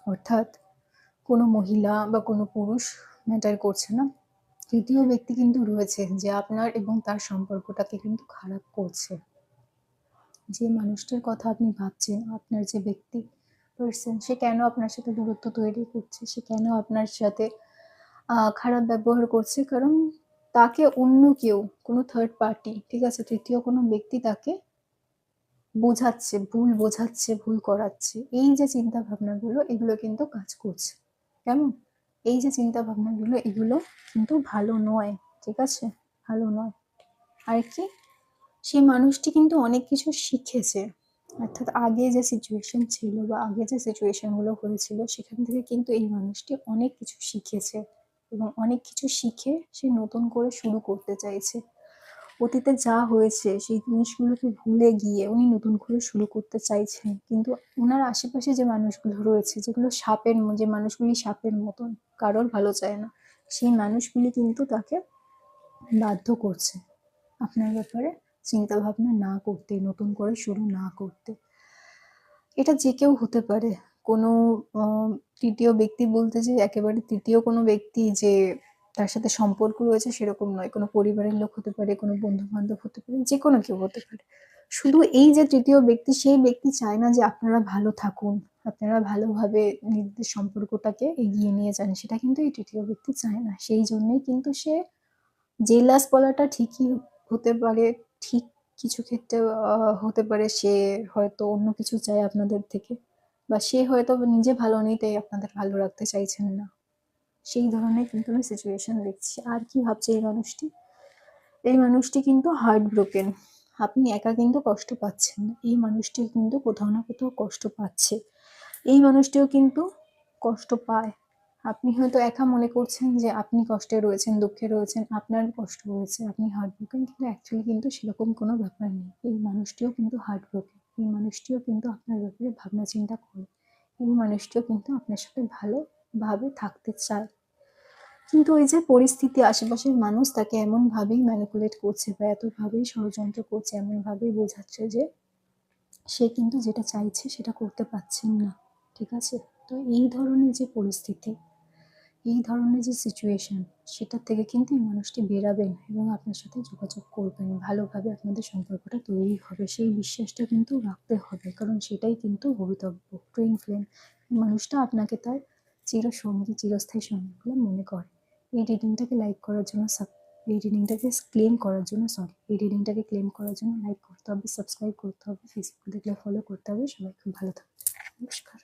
অর্থাৎ কোনো মহিলা বা কোনো পুরুষ ম্যাটার করছে না। তৃতীয় ব্যক্তি কিন্তু রয়েছে যে আপনার এবং তার সম্পর্কটাকে কিন্তু খারাপ করছে। যে মানুষটার কথা আপনি ভাবছেন, আপনার যে ব্যক্তি পার্সন, সে কেন আপনার সাথে দূরত্ব তৈরি করছে, সে কেন আপনার সাথে খারাপ ব্যবহার করছে? কারণ তাকে অন্য কেউ, কোনো থার্ড পার্টি, ঠিক আছে? তৃতীয় কোনো ব্যক্তি তাকে বোঝাচ্ছে, ভুল করাচ্ছে। এই যে চিন্তা ভাবনাগুলো, এগুলো কিন্তু কাজ করছে। কেমন? এই যে চিন্তা ভাবনাগুলো, এগুলো কিন্তু ভালো নয়, ঠিক আছে? ভালো নয়। আর কি? সেই মানুষটি কিন্তু অনেক কিছু শিখেছে। অর্থাৎ আগে যে সিচুয়েশন ছিল বা আগে যে সিচুয়েশন গুলো হয়েছিল, সেখান থেকে কিন্তু এই মানুষটি অনেক কিছু শিখেছে এবং অনেক কিছু শিখে সে নতুন করে শুরু করতে চাইছে। অতীতে যা হয়েছে সেই জিনিসগুলোকে ভুলে গিয়ে উনি নতুন করে শুরু করতে চাইছেন। কিন্তু উনার আশেপাশে যে মানুষগুলো রয়েছে, যেগুলো যে মানুষগুলি সাপের মতন, কারোর ভালো চায় না, সেই মানুষগুলি কিন্তু তাকে বাধ্য করছে আপনার ব্যাপারে চিন্তা ভাবনা না করতে, নতুন করে শুরু না করতে। এটা যে কেউ হতে পারে। কোনো তৃতীয় ব্যক্তি বলতে যে একেবারে তৃতীয় কোনো ব্যক্তি যে তার সাথে সম্পর্ক রয়েছে সেরকম নয়। কোনো পরিবারের লোক হতে পারে, কোনো বন্ধু-বান্ধব হতে পারে, যেকোনো কেউ হতে পারে। শুধু এই যে তৃতীয় ব্যক্তি, সেই ব্যক্তি চায় না যে আপনারা ভালো থাকুন, আপনারা ভালোভাবে নিজেদের সম্পর্কটাকে এগিয়ে নিয়ে যান। সেটা কিন্তু এই তৃতীয় ব্যক্তি চায় না। সেই জন্যই কিন্তু সে জেলাস বলাটা ঠিকই হতে পারে, ঠিক কিছু ক্ষেত্রে হতে পারে সে হয়তো অন্য কিছু চায় আপনাদের থেকে, বা সে হয়তো নিজে ভালো নেই তাই আপনাদের ভালো রাখতে চাইছেন না। সেই ধরনের কিন্তু আমি সিচুয়েশন দেখছি। আর কি ভাবছে এই মানুষটি? এই মানুষটি কিন্তু হার্ট ব্রোকেন। আপনি একা কিন্তু কষ্ট পাচ্ছেন না। এই মানুষটি কিন্তু কোথাও না কোথাও কষ্ট পাচ্ছে। এই মানুষটিও কিন্তু কষ্ট পায়। আপনি হয়তো একা মনে করছেন যে আপনি কষ্টে রয়েছেন, দুঃখে রয়েছেন, আপনার কষ্ট হয়েছে, আপনি হার্ট ব্রোকেন, কিন্তু অ্যাকচুয়ালি কিন্তু সেরকম কোনো ব্যাপার নেই। এই মানুষটিও কিন্তু হার্ট ব্রোকেন। এই মানুষটিও কিন্তু আপনার ব্যাপারে ভাবনা চিন্তা করে। এই মানুষটিও কিন্তু আপনার সাথে ভালোভাবে থাকতে চায়। কিন্তু ওই যে পরিস্থিতি, আশেপাশের মানুষ তাকে এমনভাবেই ম্যানিপুলেট করছে বা এতভাবেই ষড়যন্ত্র করছে, এমনভাবেই বোঝাচ্ছে যে সে কিন্তু যেটা চাইছে সেটা করতে পারছেন না, ঠিক আছে? তো এই ধরনের যে পরিস্থিতি, এই ধরনের যে সিচুয়েশন, সেটার থেকে কিন্তু এই মানুষটি বেরাবেন এবং আপনার সাথে যোগাযোগ করবেন। ভালোভাবে আপনাদের সম্পর্কটা তৈরি হবে। সেই বিশ্বাসটা কিন্তু রাখতে হবে, কারণ সেটাই কিন্তু ভবিতব্য। টুইন ফ্লেম, এই মানুষটা আপনাকে তার চিরসঙ্গী, চিরস্থায়ী সঙ্গী বলে মনে করে। এই রিডিংটাকে লাইক করার জন্য এই রিডিংটাকে ক্লেম করার জন্য এই রিডিংটাকে ক্লেম করার জন্য লাইক করতে হবে, সাবস্ক্রাইব করতে হবে, ফেসবুক দেখলে ফলো করতে হবে। সবাই খুব ভালো থাকবে। নমস্কার।